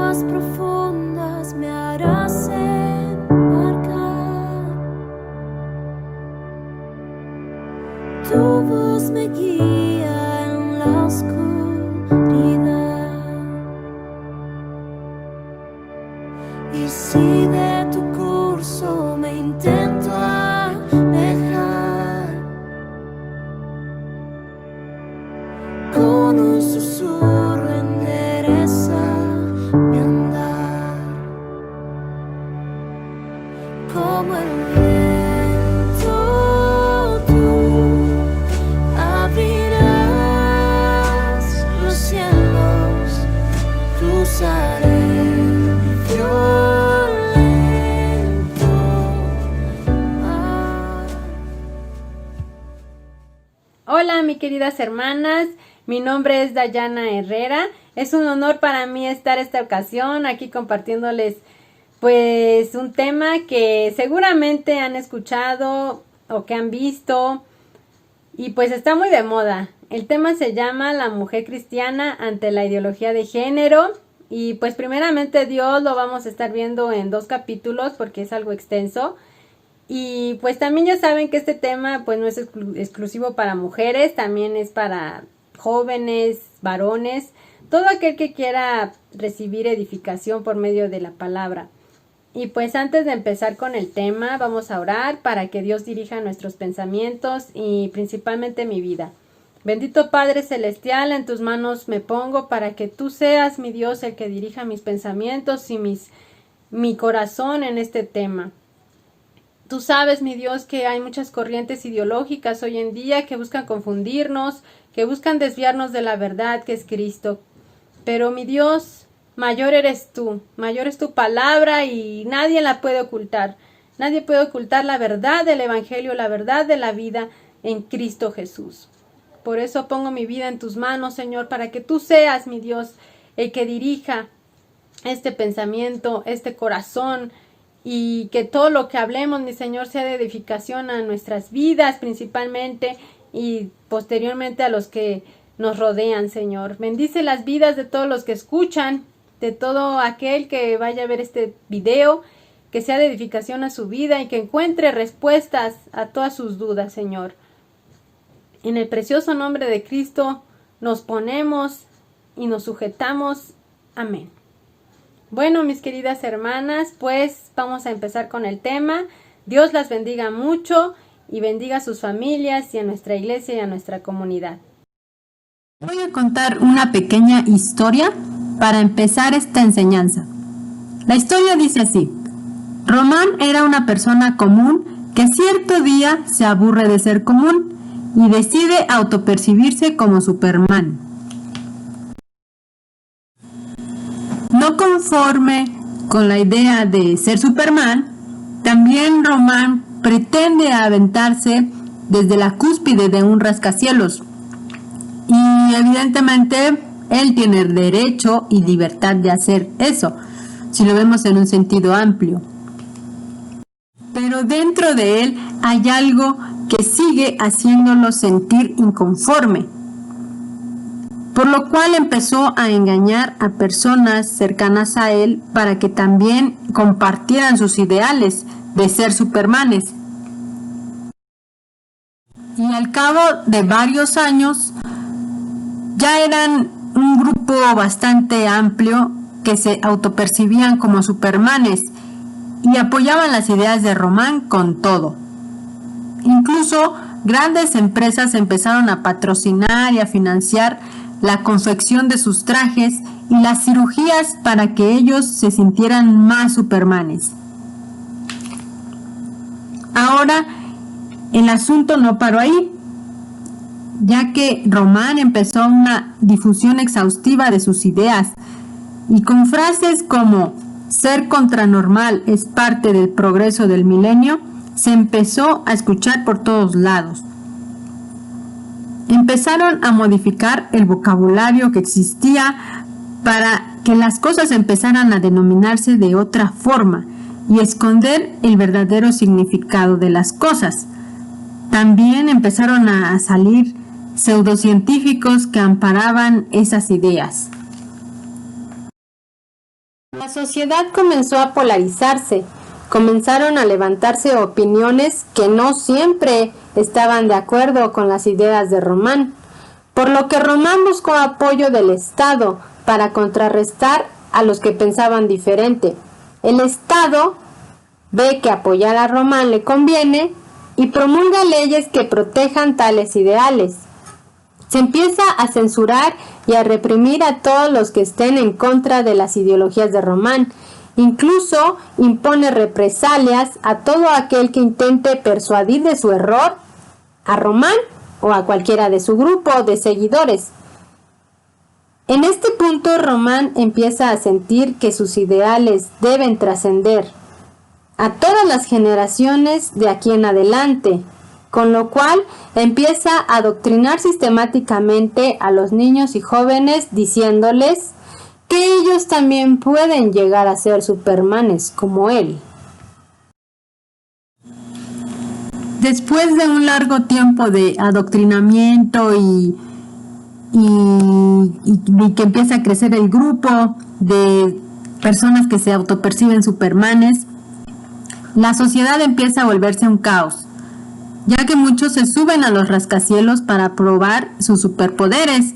aguas profundas me harás embarcar. Tu voz me guía en la oscuridad. Y si de tu curso me intento alejar, con un susurro endereza mi andar. Como el viento tú abrirás los cielos, cruzaré violento mar. Hola, mis queridas hermanas, mi nombre es Dayana Herrera. Es un honor para mí estar esta ocasión aquí compartiéndoles pues un tema que seguramente han escuchado o que han visto y pues está muy de moda. El tema se llama La mujer cristiana ante la ideología de género y pues primeramente Dios lo vamos a estar viendo en 2 capítulos porque es algo extenso. Y pues también ya saben que este tema pues no es exclusivo para mujeres, también es para jóvenes, varones, todo aquel que quiera recibir edificación por medio de la palabra. Y pues antes de empezar con el tema, vamos a orar para que Dios dirija nuestros pensamientos y principalmente mi vida. Bendito Padre Celestial, en tus manos me pongo para que tú seas mi Dios el que dirija mis pensamientos y mi corazón en este tema. Tú sabes, mi Dios, que hay muchas corrientes ideológicas hoy en día que buscan confundirnos, que buscan desviarnos de la verdad que es Cristo. Pero mi Dios, mayor eres tú, mayor es tu palabra y nadie la puede ocultar. Nadie puede ocultar la verdad del Evangelio, la verdad de la vida en Cristo Jesús. Por eso pongo mi vida en tus manos, Señor, para que tú seas, mi Dios, el que dirija este pensamiento, este corazón, y que todo lo que hablemos, mi Señor, sea de edificación a nuestras vidas principalmente y posteriormente a los que nos rodean, Señor. Bendice las vidas de todos los que escuchan, de todo aquel que vaya a ver este video, que sea de edificación a su vida y que encuentre respuestas a todas sus dudas, Señor. En el precioso nombre de Cristo nos ponemos y nos sujetamos. Amén. Bueno, mis queridas hermanas, pues vamos a empezar con el tema. Dios las bendiga mucho y bendiga a sus familias y a nuestra iglesia y a nuestra comunidad. Voy a contar una pequeña historia para empezar esta enseñanza. La historia dice así: Román era una persona común que cierto día se aburre de ser común y decide autopercibirse como Superman. No conforme con la idea de ser Superman, también Román pretende aventarse desde la cúspide de un rascacielos. Y evidentemente él tiene derecho y libertad de hacer eso, si lo vemos en un sentido amplio. Pero dentro de él hay algo que sigue haciéndolo sentir inconforme, por lo cual empezó a engañar a personas cercanas a él para que también compartieran sus ideales de ser Supermanes. Y al cabo de varios años, ya eran un grupo bastante amplio que se autopercibían como Supermanes y apoyaban las ideas de Román con todo. Incluso grandes empresas empezaron a patrocinar y a financiar la confección de sus trajes y las cirugías para que ellos se sintieran más Supermanes. Ahora, el asunto no paró ahí, ya que Román empezó una difusión exhaustiva de sus ideas y con frases como ser contranormal es parte del progreso del milenio, se empezó a escuchar por todos lados. Empezaron a modificar el vocabulario que existía para que las cosas empezaran a denominarse de otra forma y esconder el verdadero significado de las cosas. También empezaron a salir pseudocientíficos que amparaban esas ideas. La sociedad comenzó a polarizarse, comenzaron a levantarse opiniones que no siempre estaban de acuerdo con las ideas de Román, por lo que Román buscó apoyo del Estado para contrarrestar a los que pensaban diferente. El Estado ve que apoyar a Román le conviene y promulga leyes que protejan tales ideales. Se empieza a censurar y a reprimir a todos los que estén en contra de las ideologías de Román. Incluso impone represalias a todo aquel que intente persuadir de su error a Román o a cualquiera de su grupo de seguidores. En este punto, Román empieza a sentir que sus ideales deben trascender a todas las generaciones de aquí en adelante, con lo cual empieza a adoctrinar sistemáticamente a los niños y jóvenes diciéndoles que ellos también pueden llegar a ser supermanes como él. Después de un largo tiempo de adoctrinamiento y que empieza a crecer el grupo de personas que se autoperciben supermanes, la sociedad empieza a volverse un caos, ya que muchos se suben a los rascacielos para probar sus superpoderes.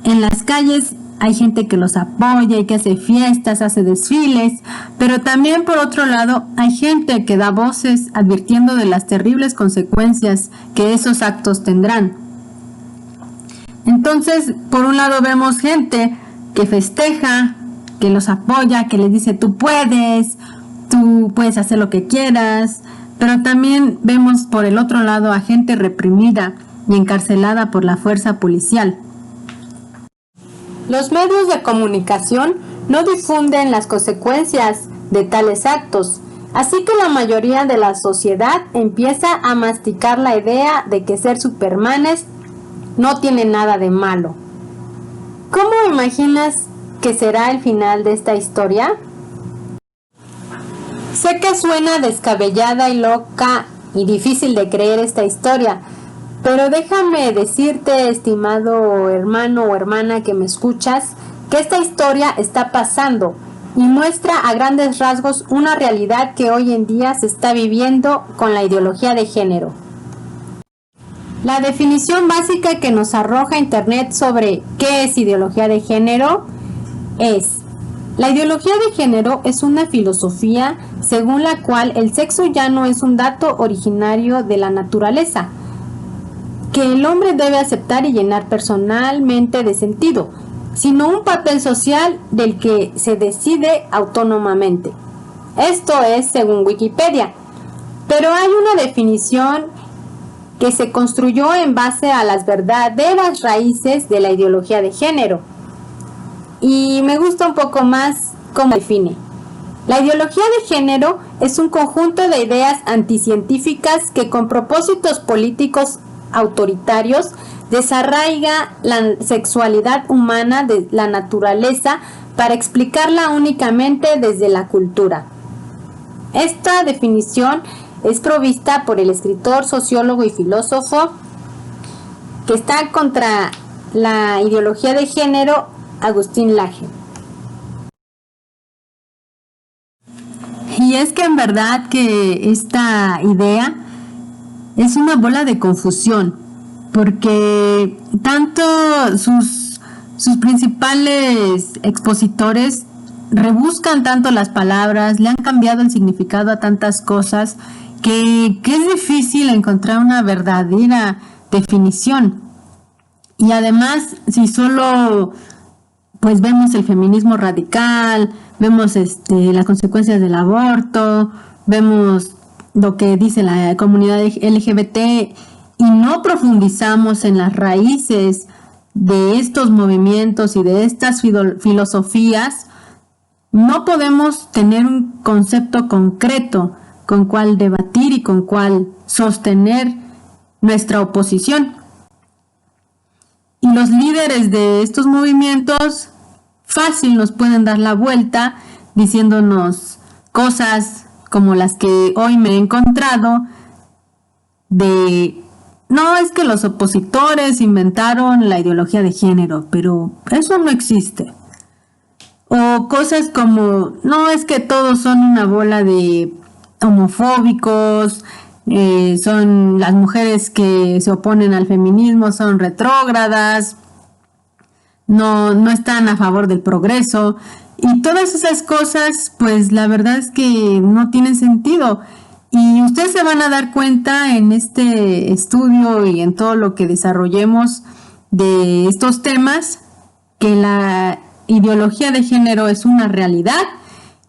En las calles hay gente que los apoya y que hace fiestas, hace desfiles, pero también por otro lado hay gente que da voces advirtiendo de las terribles consecuencias que esos actos tendrán. Entonces, por un lado vemos gente que festeja, que los apoya, que les dice tú puedes hacer lo que quieras, pero también vemos por el otro lado a gente reprimida y encarcelada por la fuerza policial. Los medios de comunicación no difunden las consecuencias de tales actos, así que la mayoría de la sociedad empieza a masticar la idea de que ser supermanes no tiene nada de malo. ¿Cómo imaginas que será el final de esta historia? Sé que suena descabellada y loca y difícil de creer esta historia, pero déjame decirte, estimado hermano o hermana que me escuchas, que esta historia está pasando y muestra a grandes rasgos una realidad que hoy en día se está viviendo con la ideología de género. La definición básica que nos arroja Internet sobre qué es ideología de género es: la ideología de género es una filosofía según la cual el sexo ya no es un dato originario de la naturaleza, que el hombre debe aceptar y llenar personalmente de sentido, sino un papel social del que se decide autónomamente. Esto es según Wikipedia, pero hay una definición que se construyó en base a las verdaderas raíces de la ideología de género. Y me gusta un poco más cómo define. La ideología de género es un conjunto de ideas anticientíficas que con propósitos políticos autoritarios desarraiga la sexualidad humana de la naturaleza para explicarla únicamente desde la cultura. Esta definición es provista por el escritor, sociólogo y filósofo que está contra la ideología de género, Agustín Laje. Y es que en verdad que esta idea es una bola de confusión, porque tanto sus principales expositores rebuscan tanto las palabras, le han cambiado el significado a tantas cosas, que es difícil encontrar una verdadera definición. Y además, si solo pues vemos el feminismo radical, vemos las consecuencias del aborto, vemos lo que dice la comunidad LGBT y no profundizamos en las raíces de estos movimientos y de estas filosofías, no podemos tener un concepto concreto con cual debatir y con cual sostener nuestra oposición. Y los líderes de estos movimientos fácil nos pueden dar la vuelta diciéndonos cosas como las que hoy me he encontrado de: no, es que los opositores inventaron la ideología de género, pero eso no existe. O cosas como, no, es que todos son una bola de homofóbicos, son las mujeres que se oponen al feminismo, son retrógradas, no están a favor del progreso. Y todas esas cosas, pues la verdad es que no tienen sentido. Y ustedes se van a dar cuenta en este estudio y en todo lo que desarrollemos de estos temas, que la ideología de género es una realidad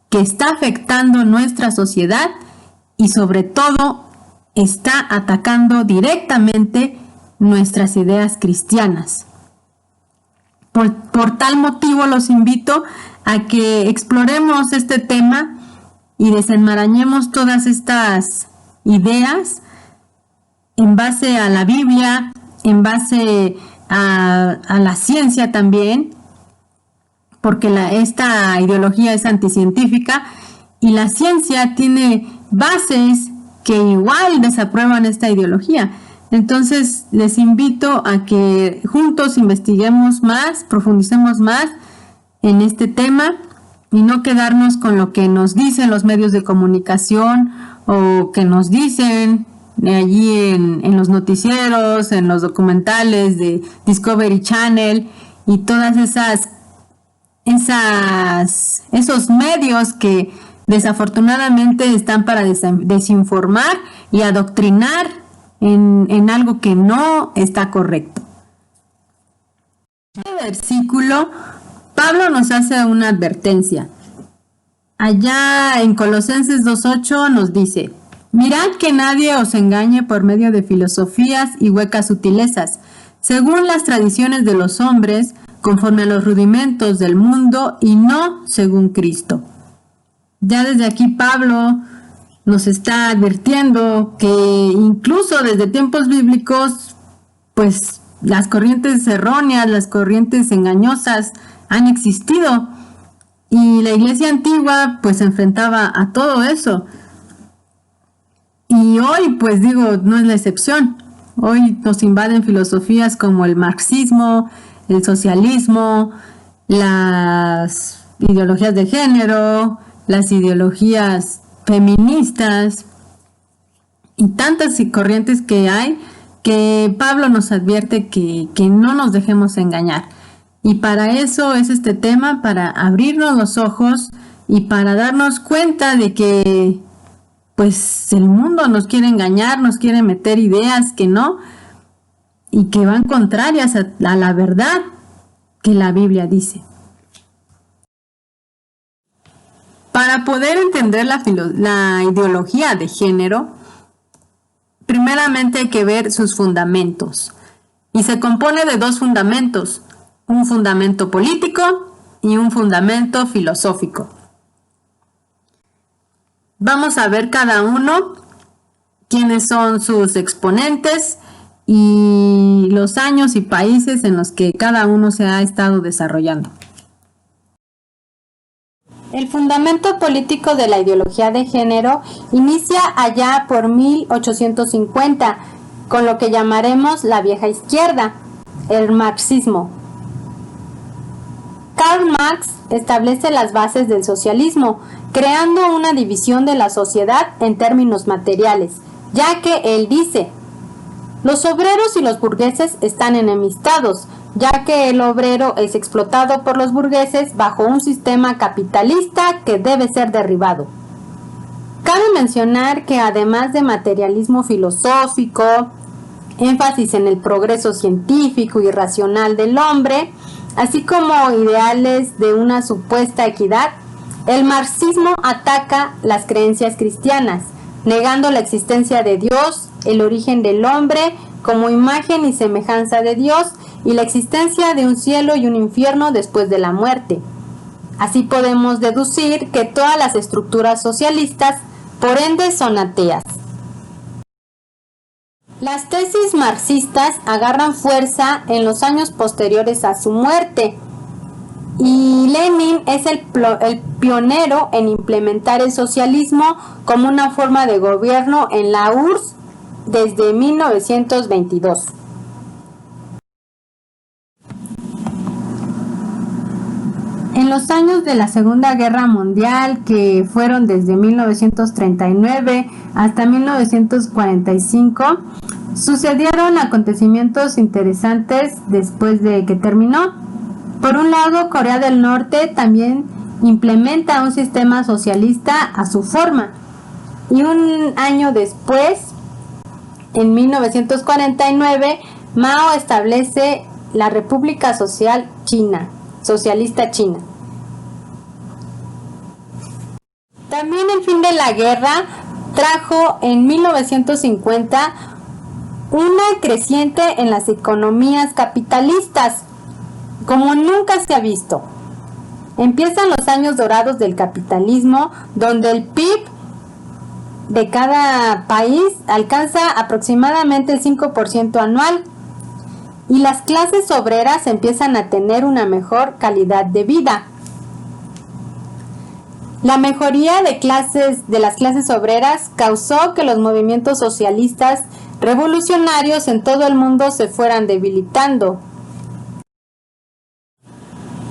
que está afectando nuestra sociedad y sobre todo está atacando directamente nuestras ideas cristianas. Por tal motivo los invito a que exploremos este tema y desenmarañemos todas estas ideas en base a la Biblia, en base a la ciencia también, porque esta ideología es anticientífica y la ciencia tiene bases que igual desaprueban esta ideología. Entonces les invito a que juntos investiguemos más, profundicemos más en este tema y no quedarnos con lo que nos dicen los medios de comunicación o que nos dicen allí en los noticieros, en los documentales de Discovery Channel y todas esos medios que desafortunadamente están para desinformar y adoctrinar en algo que no está correcto. En este versículo, Pablo nos hace una advertencia. Allá en Colosenses 2:8 nos dice: mirad que nadie os engañe por medio de filosofías y huecas sutilezas, según las tradiciones de los hombres, conforme a los rudimentos del mundo y no según Cristo. Ya desde aquí Pablo nos está advirtiendo que incluso desde tiempos bíblicos, pues las corrientes erróneas, las corrientes engañosas han existido y la iglesia antigua pues se enfrentaba a todo eso. Y hoy pues digo, no es la excepción. Hoy nos invaden filosofías como el marxismo, el socialismo, las ideologías de género, las ideologías feministas y tantas corrientes que hay, que Pablo nos advierte que no nos dejemos engañar. Y para eso es este tema, para abrirnos los ojos y para darnos cuenta de que pues el mundo nos quiere engañar, nos quiere meter ideas que no y que van contrarias a la verdad que la Biblia dice. Para poder entender la ideología de género, primeramente hay que ver sus fundamentos. Y se compone de dos fundamentos, un fundamento político y un fundamento filosófico. Vamos a ver cada uno, quiénes son sus exponentes y los años y países en los que cada uno se ha estado desarrollando. El fundamento político de la ideología de género inicia allá por 1850, con lo que llamaremos la vieja izquierda, el marxismo. Karl Marx establece las bases del socialismo, creando una división de la sociedad en términos materiales, ya que él dice: los obreros y los burgueses están enemistados, ya que el obrero es explotado por los burgueses bajo un sistema capitalista que debe ser derribado. Cabe mencionar que además de materialismo filosófico, énfasis en el progreso científico y racional del hombre, así como ideales de una supuesta equidad, el marxismo ataca las creencias cristianas, negando la existencia de Dios, el origen del hombre como imagen y semejanza de Dios, y la existencia de un cielo y un infierno después de la muerte. Así podemos deducir que todas las estructuras socialistas, por ende, son ateas. Las tesis marxistas agarran fuerza en los años posteriores a su muerte, y Lenin es el pionero en implementar el socialismo como una forma de gobierno en la URSS desde 1922. En los años de la Segunda Guerra Mundial, que fueron desde 1939 hasta 1945, sucedieron acontecimientos interesantes después de que terminó. Por un lado, Corea del Norte también implementa un sistema socialista a su forma. Y un año después, en 1949, Mao establece la República Socialista China. También el fin de la guerra trajo en 1950 una creciente en las economías capitalistas, como nunca se ha visto. Empiezan los años dorados del capitalismo, donde el PIB de cada país alcanza aproximadamente el 5% anual y las clases obreras empiezan a tener una mejor calidad de vida. La mejoría de las clases obreras causó que los movimientos socialistas revolucionarios en todo el mundo se fueran debilitando,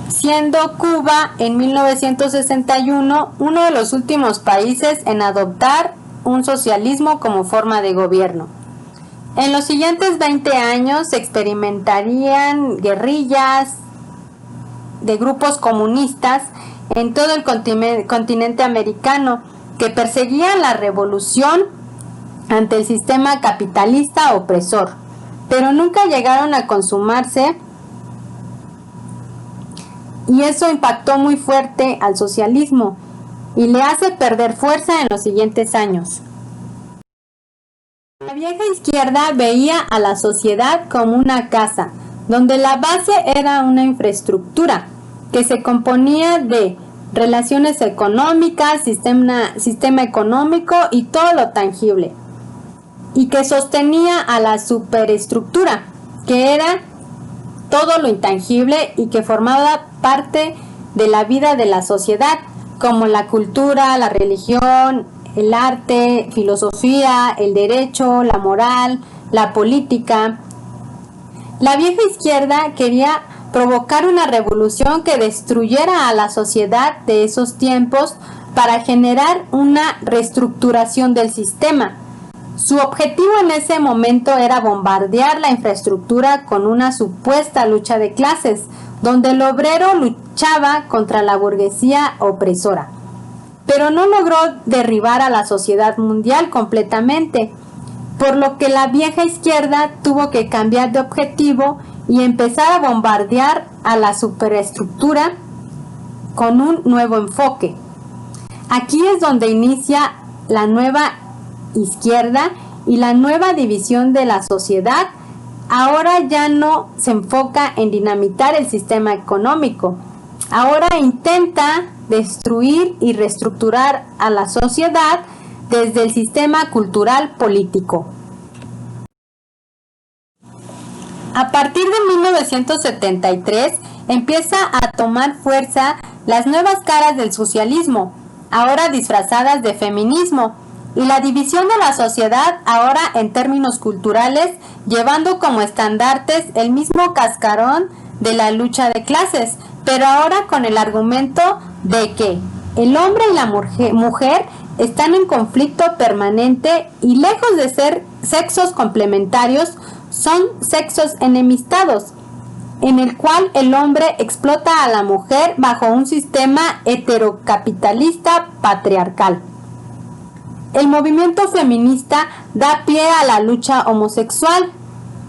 siendo Cuba en 1961 uno de los últimos países en adoptar un socialismo como forma de gobierno. En los siguientes 20 años se experimentarían guerrillas de grupos comunistas en todo el continente americano que perseguían la revolución ante el sistema capitalista opresor, pero nunca llegaron a consumarse, y eso impactó muy fuerte al socialismo y le hace perder fuerza en los siguientes años. La vieja izquierda veía a la sociedad como una casa, donde la base era una infraestructura que se componía de relaciones económicas, sistema económico y todo lo tangible, y que sostenía a la superestructura, que era todo lo intangible y que formaba parte de la vida de la sociedad, como la cultura, la religión, el arte, filosofía, el derecho, la moral, la política. La vieja izquierda quería provocar una revolución que destruyera a la sociedad de esos tiempos para generar una reestructuración del sistema. Su objetivo en ese momento era bombardear la infraestructura con una supuesta lucha de clases, donde el obrero luchaba contra la burguesía opresora. Pero no logró derribar a la sociedad mundial completamente, por lo que la vieja izquierda tuvo que cambiar de objetivo y empezar a bombardear a la superestructura con un nuevo enfoque. Aquí es donde inicia la nueva izquierda y la nueva división de la sociedad. Ahora ya no se enfoca en dinamitar el sistema económico, ahora intenta destruir y reestructurar a la sociedad desde el sistema cultural político. A partir de 1973 empieza a tomar fuerza las nuevas caras del socialismo, ahora disfrazadas de feminismo, y la división de la sociedad ahora en términos culturales, llevando como estandartes el mismo cascarón de la lucha de clases, pero ahora con el argumento de que el hombre y la mujer están en conflicto permanente y lejos de ser sexos complementarios, son sexos enemistados, en el cual el hombre explota a la mujer bajo un sistema heterocapitalista patriarcal. El movimiento feminista da pie a la lucha homosexual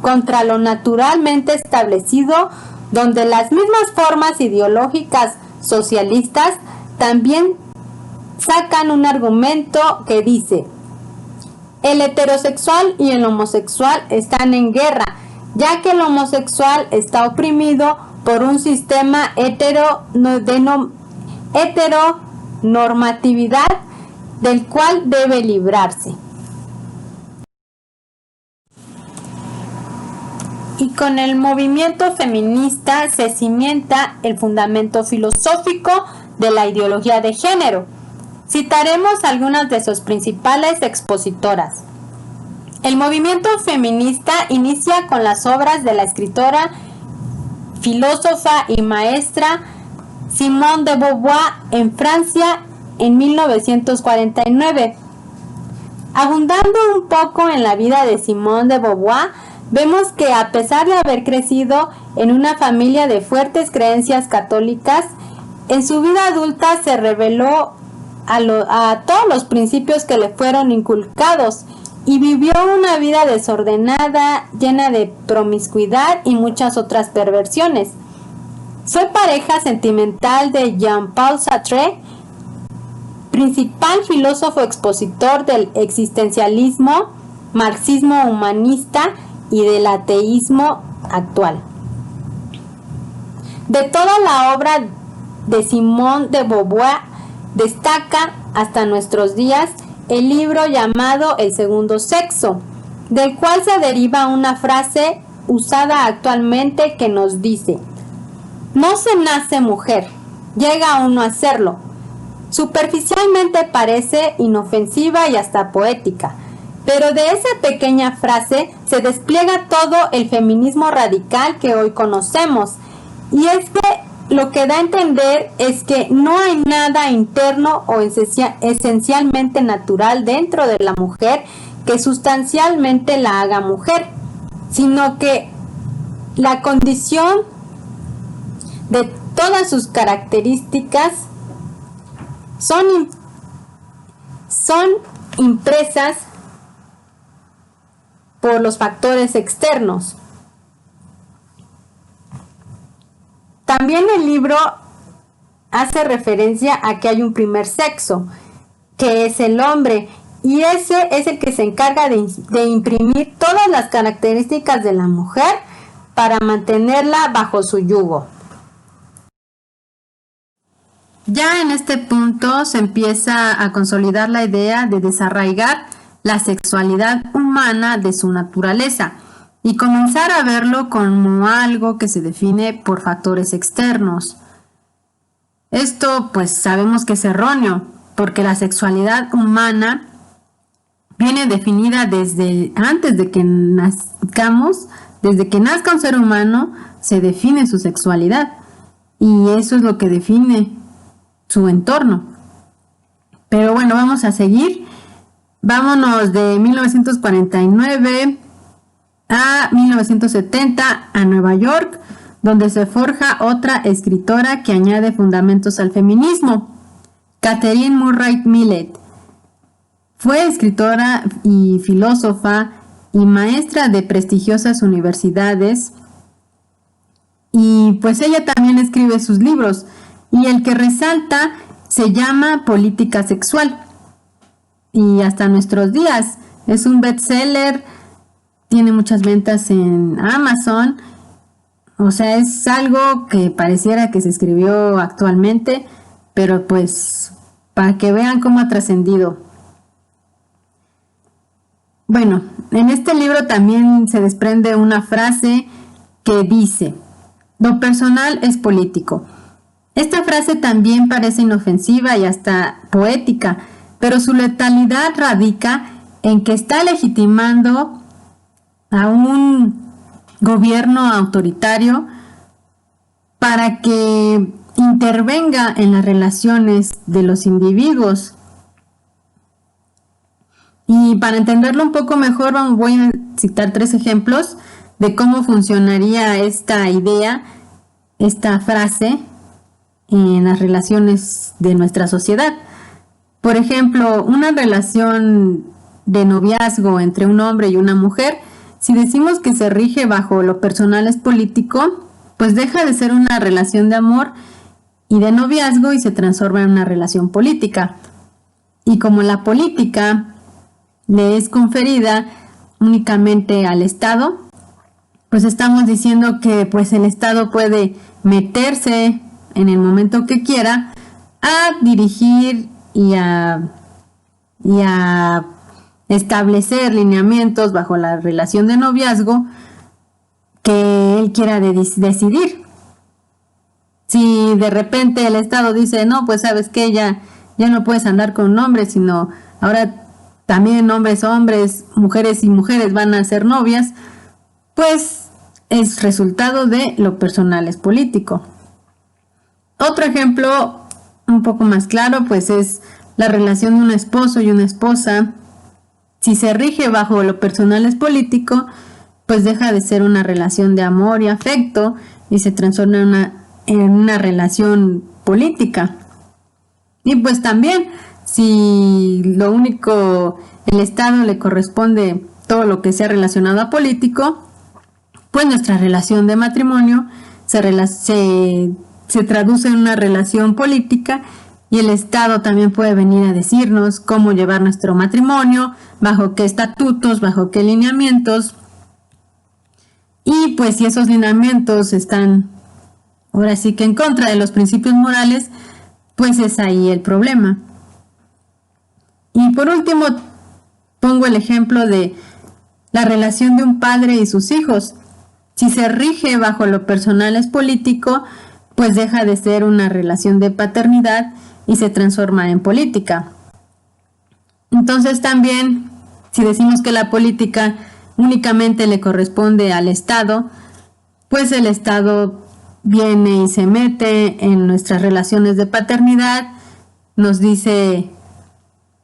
contra lo naturalmente establecido, donde las mismas formas ideológicas socialistas también sacan un argumento que dice: el heterosexual y el homosexual están en guerra, ya que el homosexual está oprimido por un sistema heteronormatividad del cual debe librarse. Y con el movimiento feminista se cimienta el fundamento filosófico de la ideología de género. Citaremos algunas de sus principales expositoras. El movimiento feminista inicia con las obras de la escritora, filósofa y maestra Simone de Beauvoir en Francia en 1949. Abundando un poco en la vida de Simone de Beauvoir, vemos que a pesar de haber crecido en una familia de fuertes creencias católicas, en su vida adulta se rebeló a todos los principios que le fueron inculcados y vivió una vida desordenada, llena de promiscuidad y muchas otras perversiones. Fue pareja sentimental de Jean-Paul Sartre, principal filósofo expositor del existencialismo, marxismo humanista y del ateísmo actual. De toda la obra de Simone de Beauvoir destaca hasta nuestros días el libro llamado El segundo sexo, del cual se deriva una frase usada actualmente que nos dice: no se nace mujer, llega uno a serlo. Superficialmente parece inofensiva y hasta poética, pero de esa pequeña frase se despliega todo el feminismo radical que hoy conocemos, y es que lo que da a entender es que no hay nada interno o esencialmente natural dentro de la mujer que sustancialmente la haga mujer, sino que la condición de todas sus características son impresas por los factores externos. También el libro hace referencia a que hay un primer sexo, que es el hombre, y ese es el que se encarga de imprimir todas las características de la mujer para mantenerla bajo su yugo. Ya en este punto se empieza a consolidar la idea de desarraigar la sexualidad humana de su naturaleza y comenzar a verlo como algo que se define por factores externos. Esto pues sabemos que es erróneo, porque la sexualidad humana viene definida desde antes de que nazcamos. Desde que nazca un ser humano se define su sexualidad, y eso es lo que define su entorno. Pero bueno, vamos a seguir. Vámonos de 1949 a 1970 a Nueva York, donde se forja otra escritora que añade fundamentos al feminismo, Catherine Murray Millett. Fue escritora y filósofa y maestra de prestigiosas universidades, y pues ella también escribe sus libros, y el que resalta se llama Política Sexual, y hasta nuestros días es un bestseller, tiene muchas ventas en Amazon. O sea, es algo que pareciera que se escribió actualmente, pero pues para que vean cómo ha trascendido. Bueno, en este libro también se desprende una frase que dice: lo personal es político. Esta frase también parece inofensiva y hasta poética, pero su letalidad radica en que está legitimando a un gobierno autoritario para que intervenga en las relaciones de los individuos. Y para entenderlo un poco mejor, voy a citar 3 ejemplos de cómo funcionaría esta idea, esta frase, en las relaciones de nuestra sociedad. Por ejemplo, una relación de noviazgo entre un hombre y una mujer, si decimos que se rige bajo lo personal es político, pues deja de ser una relación de amor y de noviazgo y se transforma en una relación política. Y como la política le es conferida únicamente al Estado, pues estamos diciendo que pues el Estado puede meterse en el momento que quiera a dirigir y a establecer lineamientos bajo la relación de noviazgo que él quiera decidir. Si de repente el Estado dice, no, pues sabes que ya no puedes andar con hombres, sino ahora también hombres, mujeres y mujeres van a ser novias, pues es resultado de lo personal es político. Otro ejemplo un poco más claro pues es la relación de un esposo y una esposa. Si se rige bajo lo personal es político, pues deja de ser una relación de amor y afecto y se transforma en una relación política. Y pues también, si lo único, el Estado le corresponde todo lo que sea relacionado a político, pues nuestra relación de matrimonio se traduce en una relación política y el Estado también puede venir a decirnos cómo llevar nuestro matrimonio, bajo qué estatutos, bajo qué lineamientos. Y pues si esos lineamientos están ahora sí que en contra de los principios morales, pues es ahí el problema. Y por último, pongo el ejemplo de la relación de un padre y sus hijos. Si se rige bajo lo personal es político, pues deja de ser una relación de paternidad y se transforma en política. Entonces también, si decimos que la política únicamente le corresponde al Estado, pues el Estado viene y se mete en nuestras relaciones de paternidad, nos dice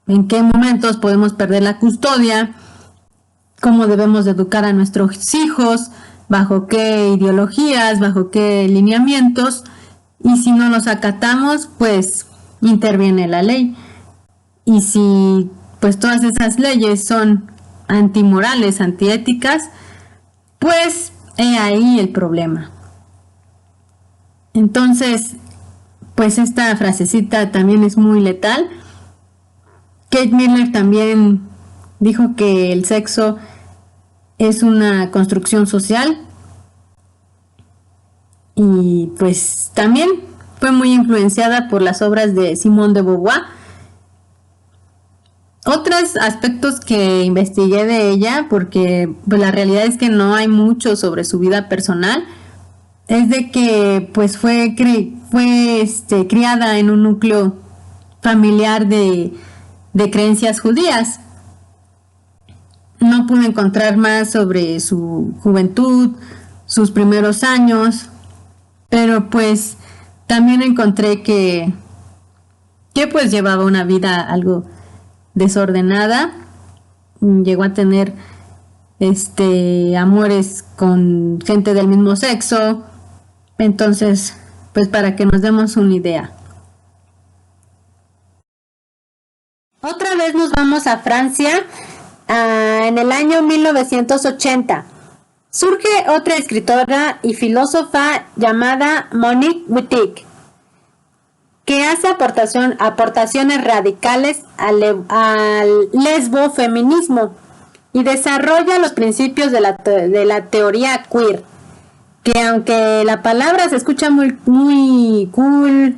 en qué momentos podemos perder la custodia, cómo debemos de educar a nuestros hijos, bajo qué ideologías, bajo qué lineamientos, y si no los acatamos, pues interviene la ley. Y si pues todas esas leyes son antimorales, antiéticas, pues he ahí el problema. Entonces, pues esta frasecita también es muy letal. Kate Miller también dijo que el sexo es una construcción social y pues también fue muy influenciada por las obras de Simone de Beauvoir. Otros aspectos que investigué de ella, porque pues, la realidad es que no hay mucho sobre su vida personal, es de que pues fue criada en un núcleo familiar de creencias judías. No pude encontrar más sobre su juventud, sus primeros años, pero pues también encontré que pues llevaba una vida algo desordenada. Llegó a tener amores con gente del mismo sexo. Entonces, pues para que nos demos una idea. Otra vez nos vamos a Francia. En el año 1980 surge otra escritora y filósofa llamada Monique Wittig, que hace aportaciones radicales al lesbofeminismo y desarrolla los principios de la teoría queer, que aunque la palabra se escucha muy cool,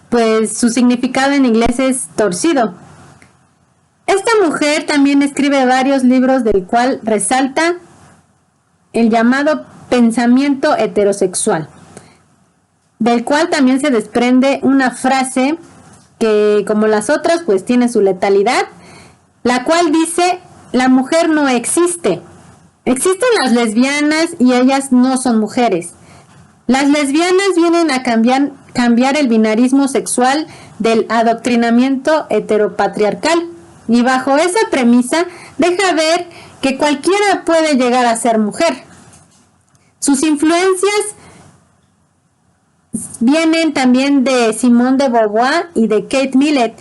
pues su significado en inglés es torcido. Esta mujer también escribe varios libros del cual resalta el llamado pensamiento heterosexual, del cual también se desprende una frase que, como las otras, pues tiene su letalidad, la cual dice: la mujer no existe. Existen las lesbianas y ellas no son mujeres. Las lesbianas vienen a cambiar el binarismo sexual del adoctrinamiento heteropatriarcal. Y bajo esa premisa deja ver que cualquiera puede llegar a ser mujer. Sus influencias vienen también de Simone de Beauvoir y de Kate Miller,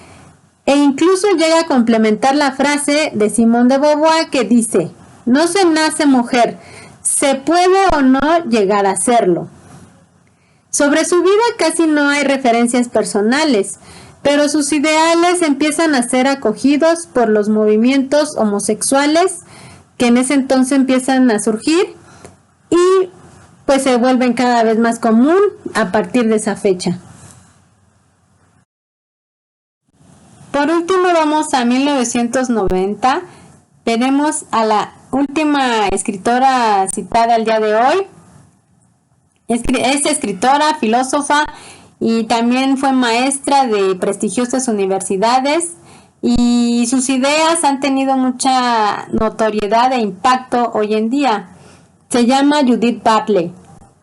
e incluso llega a complementar la frase de Simone de Beauvoir que dice: no se nace mujer, se puede o no llegar a serlo. Sobre su vida casi no hay referencias personales, pero sus ideales empiezan a ser acogidos por los movimientos homosexuales que en ese entonces empiezan a surgir y pues se vuelven cada vez más común a partir de esa fecha. Por último vamos a 1990, tenemos a la última escritora citada el día de hoy. Es escritora, filósofa y también fue maestra de prestigiosas universidades y sus ideas han tenido mucha notoriedad e impacto hoy en día. Se llama Judith Butler.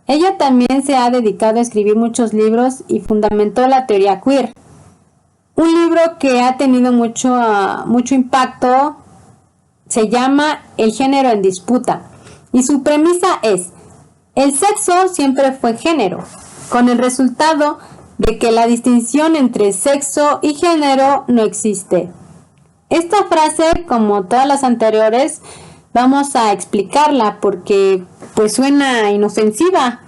Ella también se ha dedicado a escribir muchos libros y fundamentó la teoría queer. Un libro que ha tenido mucho impacto se llama El género en disputa y su premisa es: el sexo siempre fue género, con el resultado de que la distinción entre sexo y género no existe. Esta frase, como todas las anteriores, vamos a explicarla porque pues suena inofensiva,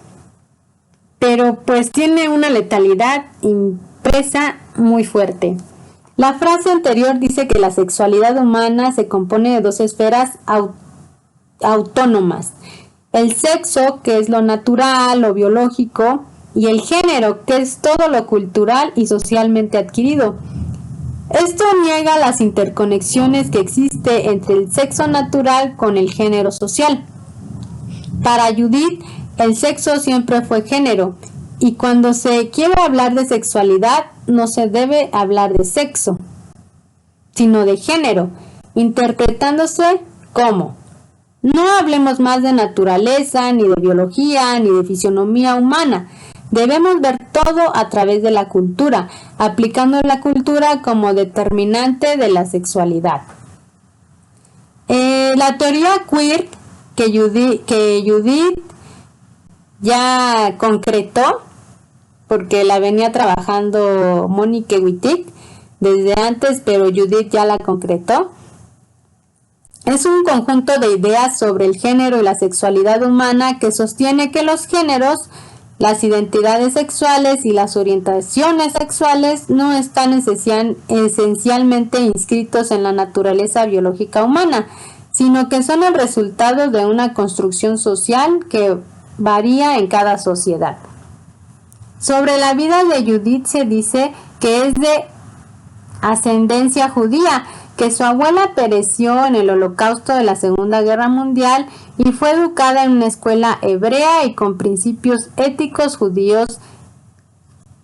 pero pues tiene una letalidad impresa muy fuerte. La frase anterior dice que la sexualidad humana se compone de dos esferas autónomas: el sexo, que es lo natural, lo biológico, y el género, que es todo lo cultural y socialmente adquirido. Esto niega las interconexiones que existe entre el sexo natural con el género social. Para Judith, el sexo siempre fue género, y cuando se quiere hablar de sexualidad, no se debe hablar de sexo, sino de género, interpretándose como: no hablemos más de naturaleza, ni de biología, ni de fisionomía humana. Debemos ver todo a través de la cultura, aplicando la cultura como determinante de la sexualidad. La teoría queer que Judith ya concretó, porque la venía trabajando Monique Wittig desde antes, pero Judith ya la concretó. Es un conjunto de ideas sobre el género y la sexualidad humana que sostiene que los géneros, las identidades sexuales y las orientaciones sexuales no están esencialmente inscritos en la naturaleza biológica humana, sino que son el resultado de una construcción social que varía en cada sociedad. Sobre la vida de Judith se dice que es de ascendencia judía, que su abuela pereció en el Holocausto de la Segunda Guerra Mundial y fue educada en una escuela hebrea y con principios éticos judíos,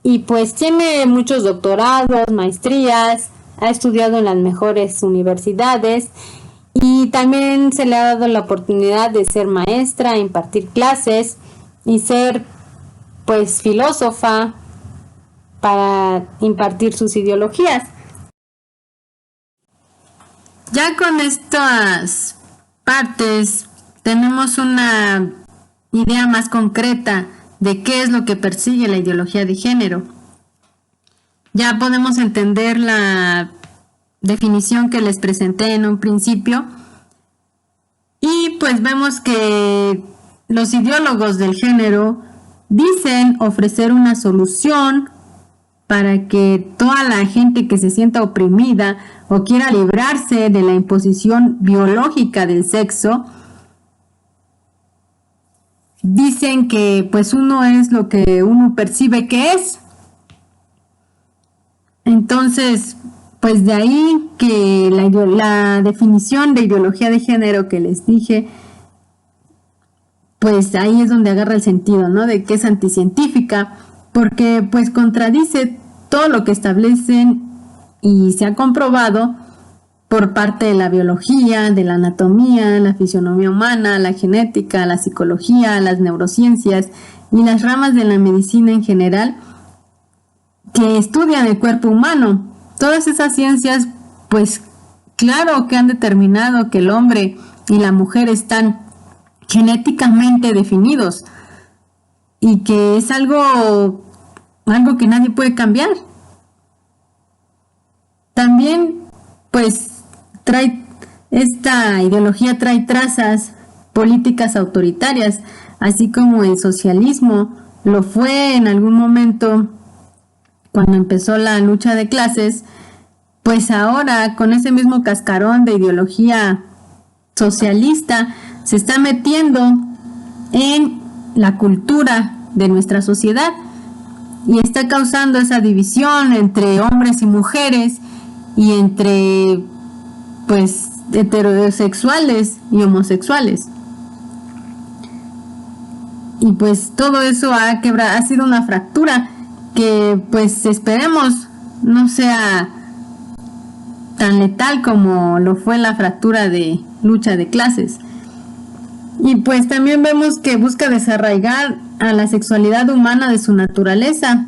y pues tiene muchos doctorados, maestrías, ha estudiado en las mejores universidades y también se le ha dado la oportunidad de ser maestra, impartir clases y ser pues filósofa para impartir sus ideologías. Ya con estas partes tenemos una idea más concreta de qué es lo que persigue la ideología de género. Ya podemos entender la definición que les presenté en un principio y pues vemos que los ideólogos del género dicen ofrecer una solución para que toda la gente que se sienta oprimida o quiera librarse de la imposición biológica del sexo, dicen que pues uno es lo que uno percibe que es. Entonces, pues de ahí que la definición de ideología de género que les dije, pues ahí es donde agarra el sentido, ¿no? De que es anticientífica, porque pues contradice todo lo que establecen y se ha comprobado por parte de la biología, de la anatomía, la fisionomía humana, la genética, la psicología, las neurociencias y las ramas de la medicina en general que estudian el cuerpo humano. Todas esas ciencias, pues claro que han determinado que el hombre y la mujer están genéticamente definidos y que es algo que nadie puede cambiar. También, pues, esta ideología trae trazas políticas autoritarias, así como el socialismo lo fue en algún momento cuando empezó la lucha de clases. Pues ahora, con ese mismo cascarón de ideología socialista, se está metiendo en la cultura de nuestra sociedad y está causando esa división entre hombres y mujeres y entre pues heterosexuales y homosexuales. Y pues todo eso ha sido una fractura que pues esperemos no sea tan letal como lo fue la fractura de lucha de clases. Y pues también vemos que busca desarraigar a la sexualidad humana de su naturaleza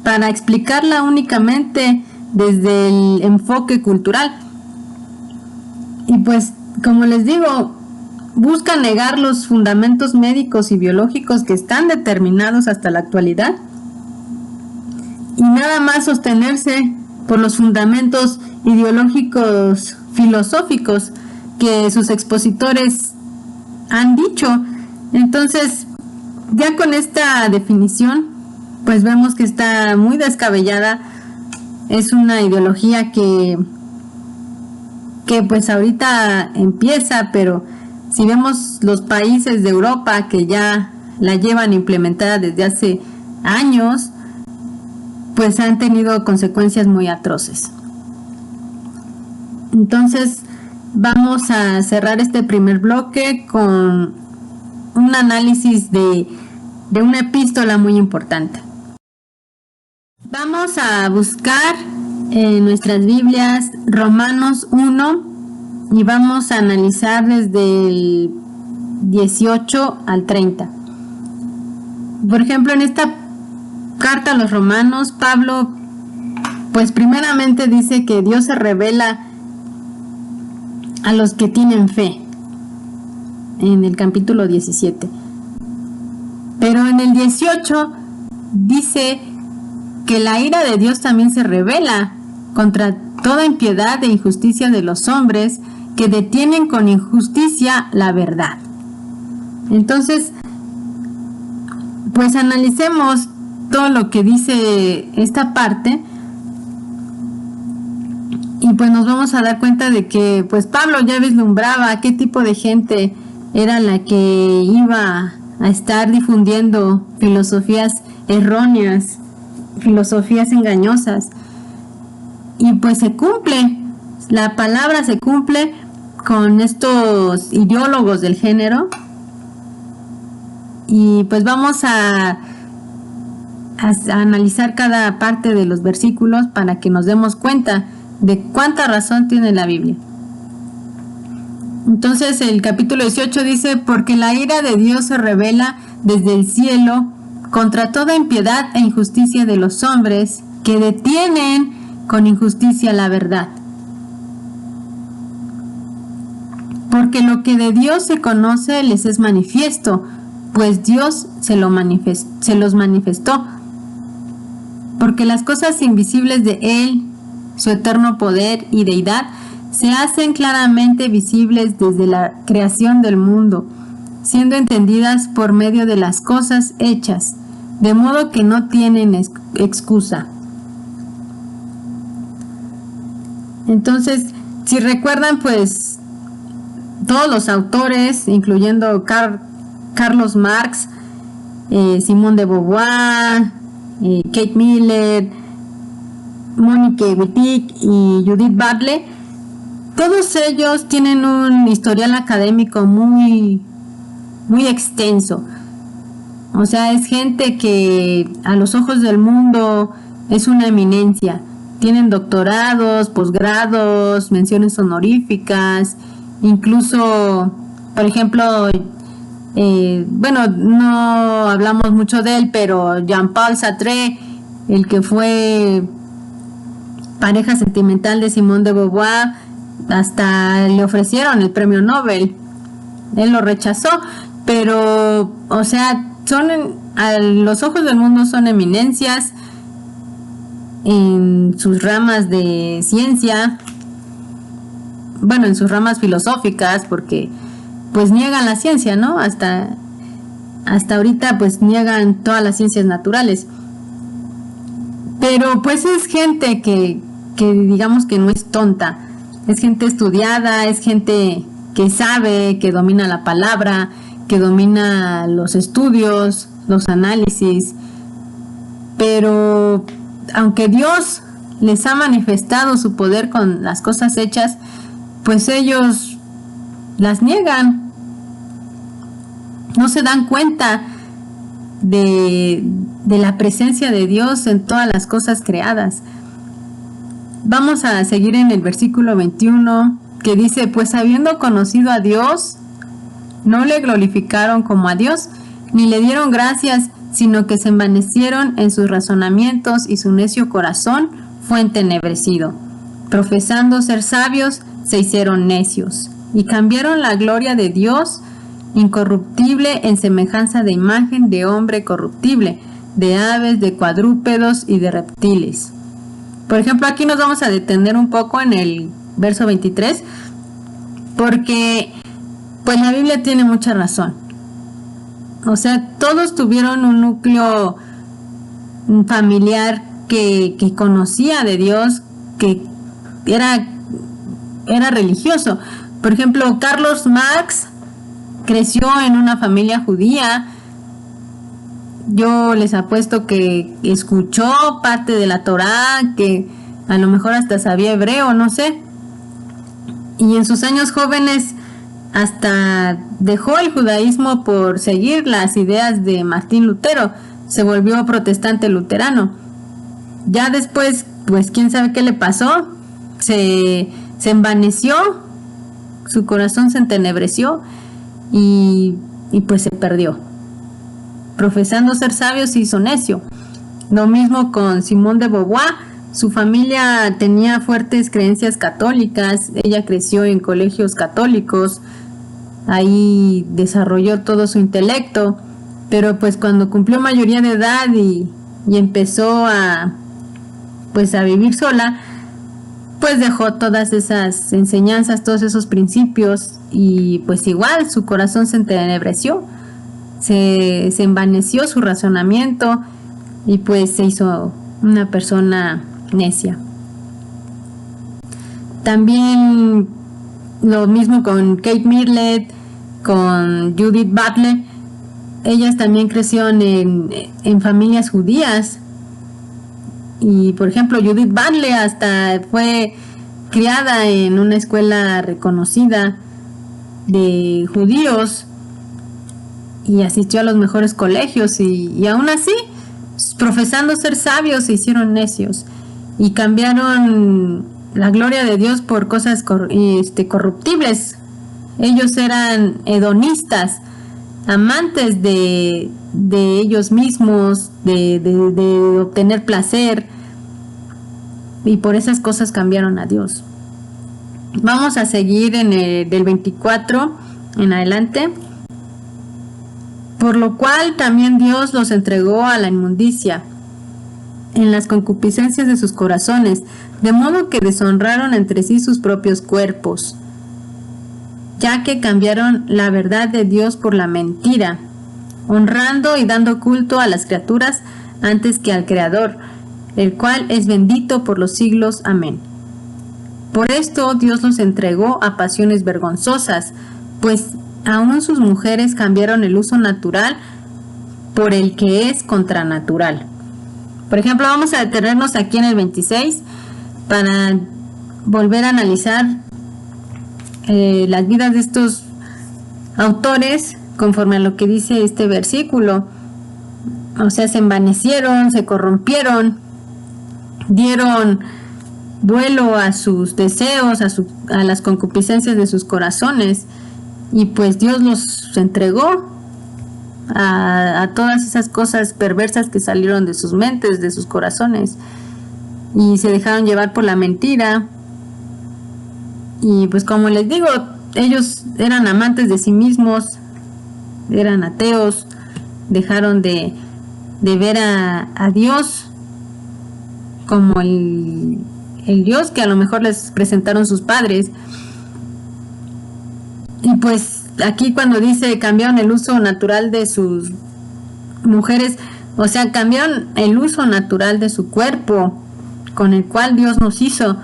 para explicarla únicamente desde el enfoque cultural. Y pues, como les digo, busca negar los fundamentos médicos y biológicos que están determinados hasta la actualidad y nada más sostenerse por los fundamentos ideológicos filosóficos que sus expositores han dicho. Entonces, ya con esta definición, pues vemos que está muy descabellada. Es una ideología que pues ahorita empieza, pero si vemos los países de Europa que ya la llevan implementada desde hace años, pues han tenido consecuencias muy atroces. Entonces, vamos a cerrar este primer bloque con un análisis de una epístola muy importante. Vamos a buscar en nuestras Biblias Romanos 1 y vamos a analizar desde el 18 al 30. Por ejemplo, en esta carta a los Romanos, Pablo, pues primeramente dice que Dios se revela a los que tienen fe, en el capítulo 17. Pero en el 18 dice que la ira de Dios también se revela contra toda impiedad e injusticia de los hombres que detienen con injusticia la verdad. Entonces, pues analicemos todo lo que dice esta parte y pues nos vamos a dar cuenta de que pues Pablo ya vislumbraba qué tipo de gente era la que iba a estar difundiendo filosofías erróneas, filosofías engañosas. Y pues se cumple, la palabra se cumple con estos ideólogos del género. Y pues vamos a analizar cada parte de los versículos para que nos demos cuenta de cuánta razón tiene la Biblia. Entonces el capítulo 18 dice: porque la ira de Dios se revela desde el cielo contra toda impiedad e injusticia de los hombres que detienen con injusticia la verdad. Porque lo que de Dios se conoce les es manifiesto, pues Dios se los manifestó. Porque las cosas invisibles de Él, su eterno poder y deidad, se hacen claramente visibles desde la creación del mundo, siendo entendidas por medio de las cosas hechas, de modo que no tienen excusa. Entonces, si recuerdan, pues todos los autores, incluyendo Carlos Marx, Simone de Beauvoir, Kate Miller, Monique Wittig y Judith Butler, todos ellos tienen un historial académico muy extenso. O sea, es gente que a los ojos del mundo es una eminencia. Tienen doctorados, posgrados, menciones honoríficas, incluso, por ejemplo, no hablamos mucho de él, pero Jean-Paul Sartre, el que fue pareja sentimental de Simone de Beauvoir, hasta le ofrecieron el premio Nobel. Él lo rechazó, pero, o sea, a los ojos del mundo son eminencias en sus ramas de ciencia, en sus ramas filosóficas, porque pues niegan la ciencia, ¿no? Hasta ahorita pues niegan todas las ciencias naturales. Pero pues es gente que digamos que no es tonta, es gente estudiada, es gente que sabe, que domina la palabra, que domina los estudios, los análisis. Pero aunque Dios les ha manifestado su poder con las cosas hechas, pues ellos las niegan. No se dan cuenta de la presencia de Dios en todas las cosas creadas. Vamos a seguir en el versículo 21, que dice: pues habiendo conocido a Dios, no le glorificaron como a Dios, ni le dieron gracias, sino que se envanecieron en sus razonamientos y su necio corazón fue entenebrecido. Profesando ser sabios, se hicieron necios y cambiaron la gloria de Dios incorruptible en semejanza de imagen de hombre corruptible, de aves, de cuadrúpedos y de reptiles. Por ejemplo, aquí nos vamos a detener un poco en el verso 23, porque pues la Biblia tiene mucha razón. O sea, todos tuvieron un núcleo familiar que conocía de Dios, que era religioso. Por ejemplo, Carlos Marx creció en una familia judía. Yo les apuesto que escuchó parte de la Torá, que a lo mejor hasta sabía hebreo, no sé. Y en sus años jóvenes hasta dejó el judaísmo por seguir las ideas de Martín Lutero. Se volvió protestante luterano. Ya después, pues quién sabe qué le pasó. Se envaneció, su corazón se entenebreció y pues se perdió. Profesando ser sabio se hizo necio. Lo mismo con Simone de Beauvoir. Su familia tenía fuertes creencias católicas. Ella creció en colegios católicos. Ahí desarrolló todo su intelecto. Pero pues cuando cumplió mayoría de edad y empezó a vivir sola, pues dejó todas esas enseñanzas, todos esos principios, y pues igual su corazón se entenebreció. Se envaneció su razonamiento y pues se hizo una persona necia. También lo mismo con Kate Millett, con Judith Butler. Ellas también crecieron en familias judías. Y por ejemplo, Judith Butler hasta fue criada en una escuela reconocida de judíos y asistió a los mejores colegios, y aún así, profesando ser sabios, se hicieron necios y cambiaron la gloria de Dios por cosas corruptibles. Ellos eran hedonistas, amantes de ellos mismos, de obtener placer, y por esas cosas cambiaron a Dios. Vamos a seguir en del 24 en adelante. Por lo cual también Dios los entregó a la inmundicia en las concupiscencias de sus corazones, de modo que deshonraron entre sí sus propios cuerpos, ya que cambiaron la verdad de Dios por la mentira, honrando y dando culto a las criaturas antes que al Creador, el cual es bendito por los siglos. Amén. Por esto Dios los entregó a pasiones vergonzosas, pues aún sus mujeres cambiaron el uso natural por el que es contranatural. Por ejemplo, vamos a detenernos aquí en el 26 para volver a analizar las vidas de estos autores conforme a lo que dice este versículo. O sea, se envanecieron, se corrompieron, dieron vuelo a sus deseos, a las concupiscencias de sus corazones, y pues Dios los entregó a todas esas cosas perversas que salieron de sus mentes, de sus corazones, y se dejaron llevar por la mentira. Y pues como les digo, ellos eran amantes de sí mismos, eran ateos, dejaron de ver a Dios como el Dios que a lo mejor les presentaron sus padres. Y pues aquí cuando dice cambiaron el uso natural de sus mujeres, o sea, cambiaron el uso natural de su cuerpo con el cual Dios nos hizo,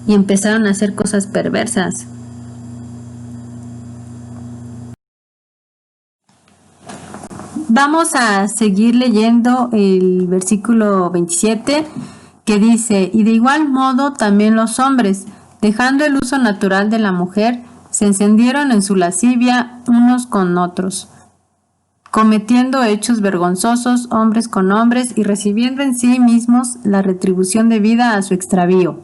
y empezaron a hacer cosas perversas. Vamos a seguir leyendo el versículo 27, que dice: y de igual modo también los hombres, dejando el uso natural de la mujer, se encendieron en su lascivia unos con otros, cometiendo hechos vergonzosos hombres con hombres, y recibiendo en sí mismos la retribución debida a su extravío.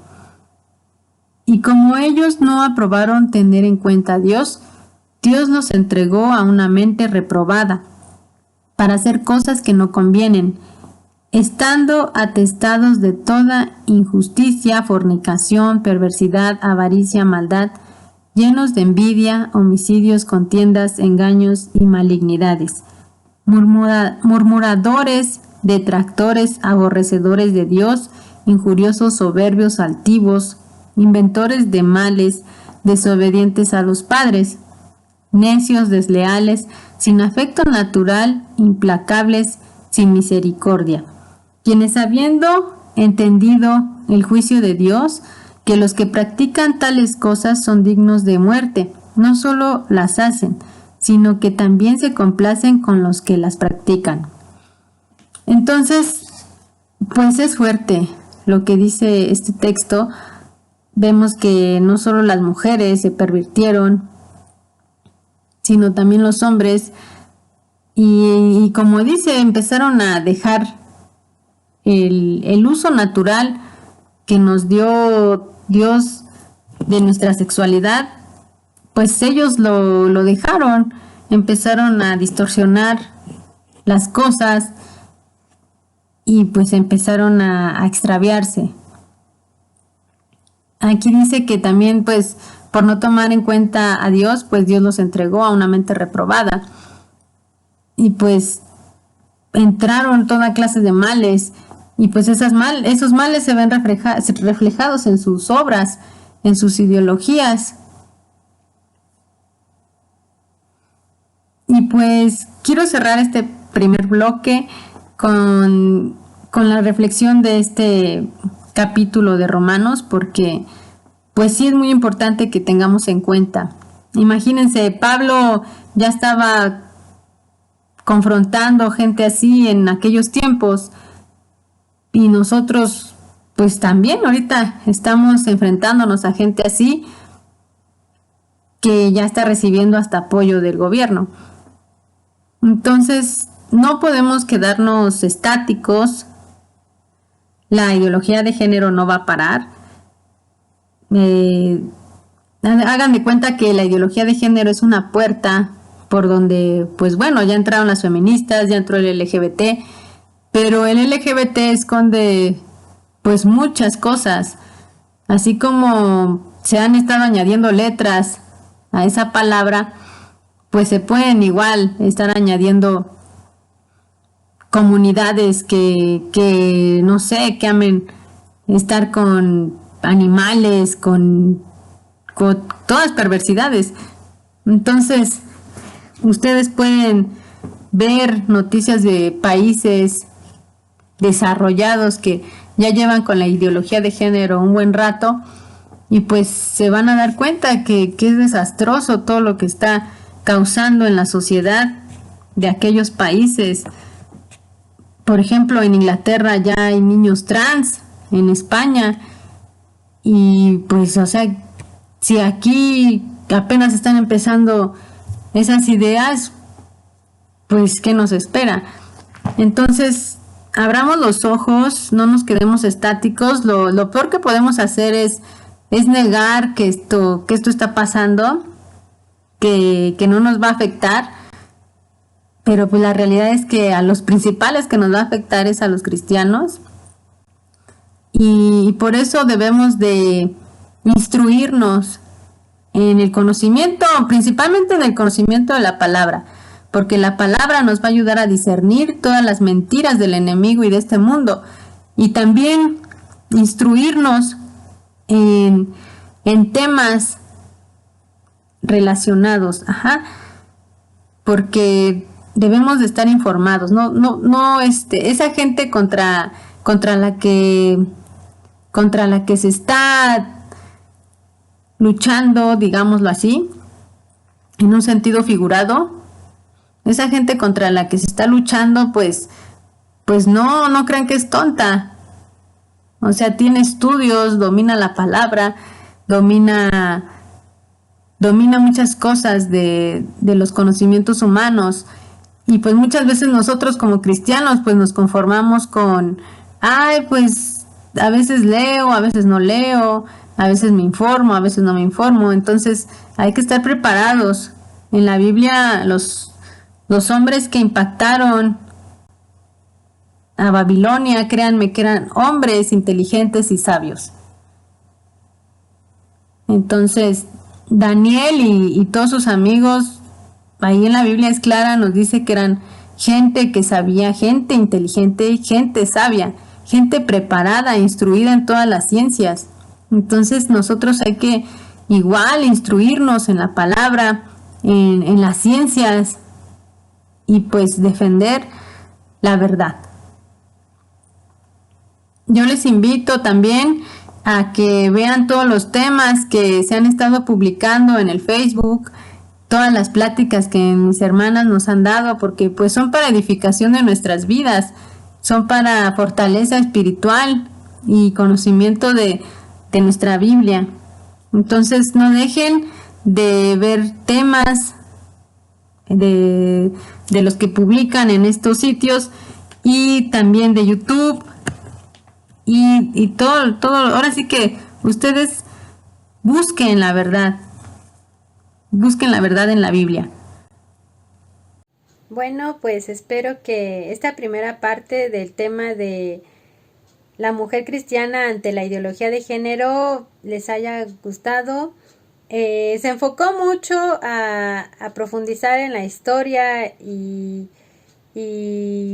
Y como ellos no aprobaron tener en cuenta a Dios, Dios nos entregó a una mente reprobada para hacer cosas que no convienen, estando atestados de toda injusticia, fornicación, perversidad, avaricia, maldad, llenos de envidia, homicidios, contiendas, engaños y malignidades, murmuradores, detractores, aborrecedores de Dios, injuriosos, soberbios, altivos, inventores de males, desobedientes a los padres, necios, desleales, sin afecto natural, implacables, sin misericordia, quienes habiendo entendido el juicio de Dios, que los que practican tales cosas son dignos de muerte, no solo las hacen, sino que también se complacen con los que las practican. Entonces, pues es fuerte lo que dice este texto. Vemos que no solo las mujeres se pervirtieron, sino también los hombres, y como dice, empezaron a dejar el uso natural que nos dio Dios de nuestra sexualidad, pues ellos lo dejaron, empezaron a distorsionar las cosas y pues empezaron a extraviarse. Aquí dice que también pues por no tomar en cuenta a Dios, pues Dios los entregó a una mente reprobada y pues entraron toda clase de males. Y pues esos males se ven reflejados en sus obras, en sus ideologías. Y pues quiero cerrar este primer bloque con la reflexión de este capítulo de Romanos, porque pues sí es muy importante que tengamos en cuenta. Imagínense, Pablo ya estaba confrontando gente así en aquellos tiempos. Y nosotros, pues también ahorita estamos enfrentándonos a gente así que ya está recibiendo hasta apoyo del gobierno. Entonces, no podemos quedarnos estáticos. La ideología de género no va a parar. Hagan de cuenta que la ideología de género es una puerta por donde, pues bueno, ya entraron las feministas, ya entró el LGBT. Pero el LGBT esconde pues muchas cosas, así como se han estado añadiendo letras a esa palabra, pues se pueden igual estar añadiendo comunidades que no sé, que amen estar con animales, con todas perversidades. Entonces, ustedes pueden ver noticias de países desarrollados que ya llevan con la ideología de género un buen rato y pues se van a dar cuenta que es desastroso todo lo que está causando en la sociedad de aquellos países. Por ejemplo, en Inglaterra ya hay niños trans, en España, y pues o sea, si aquí apenas están empezando esas ideas, pues ¿qué nos espera? Entonces, abramos los ojos, no nos quedemos estáticos. Lo peor que podemos hacer es negar que esto está pasando, que no nos va a afectar, pero pues la realidad es que a los principales que nos va a afectar es a los cristianos, y por eso debemos de instruirnos en el conocimiento, principalmente en el conocimiento de la palabra, porque la palabra nos va a ayudar a discernir todas las mentiras del enemigo y de este mundo, y también instruirnos en temas relacionados, porque debemos de estar informados, no esa gente contra la que se está luchando, digámoslo así, en un sentido figurado. Esa gente contra la que se está luchando, pues no crean que es tonta. O sea, tiene estudios, domina la palabra, domina muchas cosas de los conocimientos humanos. Y pues muchas veces nosotros como cristianos pues nos conformamos con, pues a veces leo, a veces no leo, a veces me informo, a veces no me informo. Entonces hay que estar preparados En la Biblia, los hombres que impactaron a Babilonia, créanme que eran hombres inteligentes y sabios. Entonces, Daniel y todos sus amigos, ahí en la Biblia es clara, nos dice que eran gente que sabía, gente inteligente, gente sabia, gente preparada, instruida en todas las ciencias. Entonces nosotros hay que igual instruirnos en la palabra, en las ciencias y pues defender la verdad. Yo les invito también a que vean todos los temas que se han estado publicando en el Facebook, todas las pláticas que mis hermanas nos han dado, porque pues son para edificación de nuestras vidas, son para fortaleza espiritual y conocimiento de nuestra Biblia. Entonces no dejen de ver temas de los que publican en estos sitios y también de YouTube y todo, ahora sí que ustedes busquen la verdad en la Biblia. Bueno, pues espero que esta primera parte del tema de la mujer cristiana ante la ideología de género les haya gustado. Se enfocó mucho a profundizar en la historia y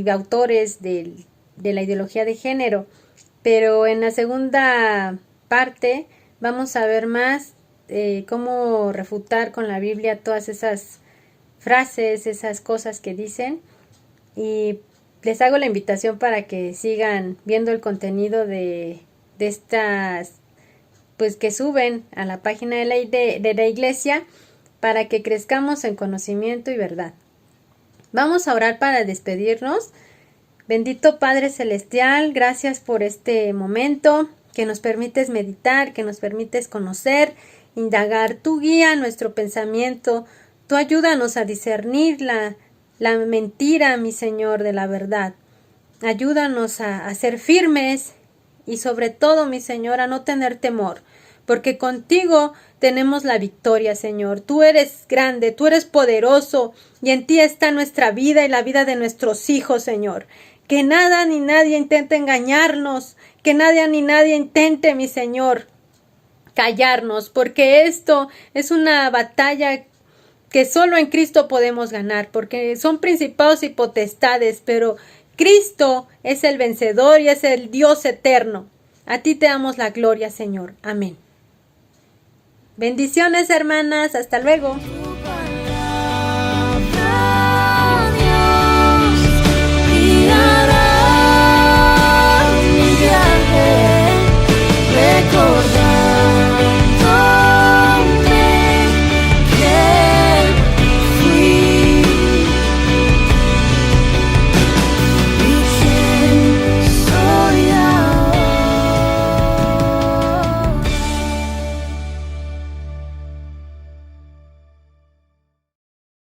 autores de la ideología de género, pero en la segunda parte vamos a ver más cómo refutar con la Biblia todas esas frases, esas cosas que dicen, y les hago la invitación para que sigan viendo el contenido de estas, pues que suben a la página de la iglesia, para que crezcamos en conocimiento y verdad. Vamos a orar para despedirnos. Bendito Padre Celestial, gracias por este momento que nos permites meditar, que nos permites conocer, indagar. Tú guía nuestro pensamiento, tú ayúdanos a discernir la mentira, mi Señor, de la verdad. Ayúdanos a ser firmes y sobre todo, mi Señor, a no tener temor, porque contigo tenemos la victoria, Señor. Tú eres grande, tú eres poderoso y en ti está nuestra vida y la vida de nuestros hijos, Señor. Que nada ni nadie intente engañarnos, que nada ni nadie intente, mi Señor, callarnos, porque esto es una batalla que solo en Cristo podemos ganar, porque son principados y potestades, pero Cristo es el vencedor y es el Dios eterno. A ti te damos la gloria, Señor. Amén. Bendiciones, hermanas. Hasta luego. Tu palabra, Dios, guiará mi viaje, recordar